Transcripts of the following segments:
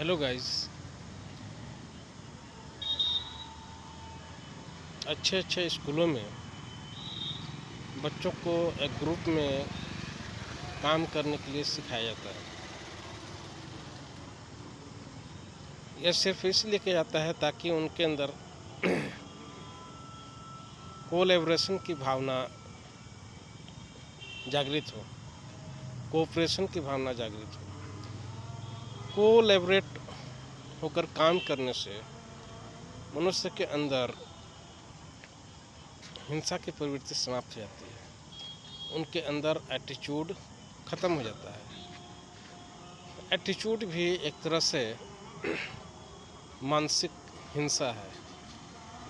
Hello guys. अच्छे अच्छे स्कूलों में बच्चों को एक ग्रुप में काम करने के लिए सिखाया जाता है। यह सिर्फ इसलिए किया जाता है ताकि उनके अंदर कोलैबोरेशन की भावना जागृत हो, कोऑपरेशन की भावना जागृत हो। कोलैबोरेट होकर काम करने से मनुष्य के अंदर हिंसा की प्रवृत्ति समाप्त हो जाती है। उनके अंदर एटीट्यूड खत्म हो जाता है। एटीट्यूड भी एक तरह से मानसिक हिंसा है।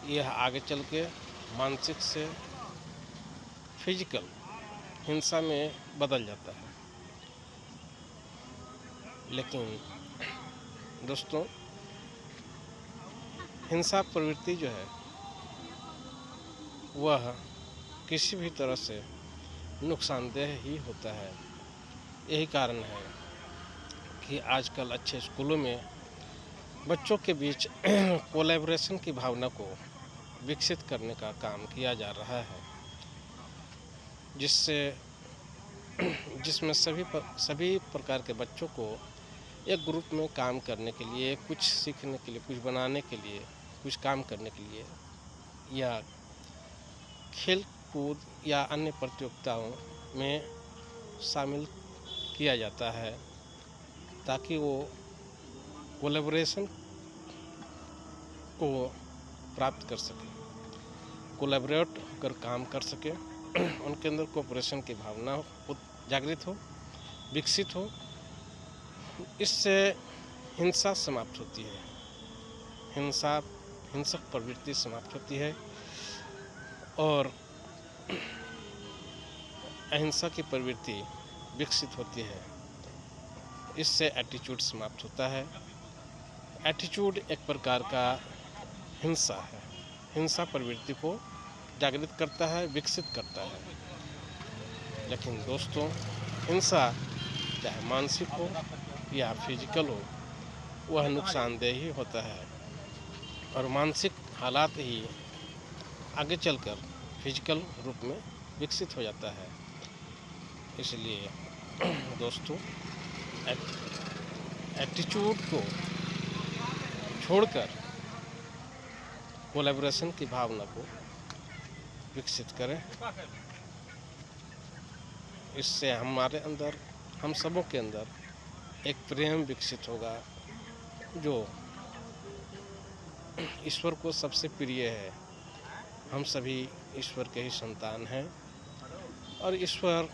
यह आगे चल के मानसिक से फिजिकल हिंसा में बदल जाता है। लेकिन दोस्तों, हिंसा प्रवृत्ति जो है वह किसी भी तरह से नुकसानदेह ही होता है। यही कारण है कि आजकल अच्छे स्कूलों में बच्चों के बीच कोलैबोरेशन की भावना को विकसित करने का काम किया जा रहा है, जिसमें सभी प्रकार के बच्चों को एक ग्रुप में काम करने के लिए, कुछ सीखने के लिए, कुछ बनाने के लिए, कुछ काम करने के लिए या खेल कूद या अन्य प्रतियोगिताओं में शामिल किया जाता है ताकि वो कोलैबोरेशन को प्राप्त कर सके, कोलैबोरेट होकर काम कर सके, उनके अंदर कोऑपरेशन की भावना जागृत हो, विकसित हो। इससे हिंसा समाप्त होती है, हिंसक प्रवृत्ति समाप्त होती है और अहिंसा की प्रवृत्ति विकसित होती है। इससे एटीट्यूड समाप्त होता है। एटीट्यूड एक प्रकार का हिंसा है, हिंसा प्रवृत्ति को जागृत करता है, विकसित करता है। लेकिन दोस्तों, हिंसा चाहे मानसिक हो या फिजिकल हो, वह नुकसानदेह ही होता है और मानसिक हालात ही आगे चलकर फिजिकल रूप में विकसित हो जाता है। इसलिए दोस्तों, एटीट्यूड को छोड़कर कोलैबोरेशन की भावना को विकसित करें। इससे हमारे अंदर, हम सबों के अंदर एक प्रेम विकसित होगा जो ईश्वर को सबसे प्रिय है। हम सभी ईश्वर के ही संतान हैं और ईश्वर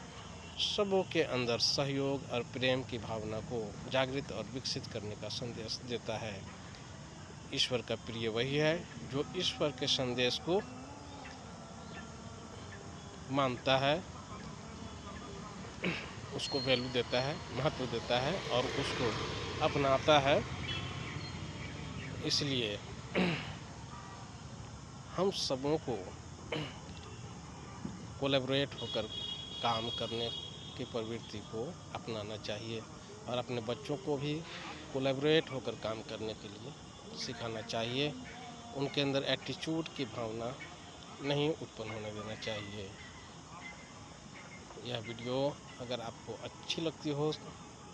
सबों के अंदर सहयोग और प्रेम की भावना को जागृत और विकसित करने का संदेश देता है। ईश्वर का प्रिय वही है जो ईश्वर के संदेश को मानता है, उसको वैल्यू देता है, महत्व देता है और उसको अपनाता है। इसलिए हम सबों को कोलैबोरेट होकर काम करने की प्रवृत्ति को अपनाना चाहिए और अपने बच्चों को भी कोलैबोरेट होकर काम करने के लिए सिखाना चाहिए। उनके अंदर एटीट्यूड की भावना नहीं उत्पन्न होने देना चाहिए। यह वीडियो अगर आपको अच्छी लगती हो,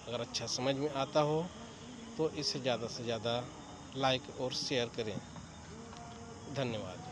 अगर अच्छा समझ में आता हो तो इसे ज़्यादा से ज़्यादा लाइक और शेयर करें। धन्यवाद।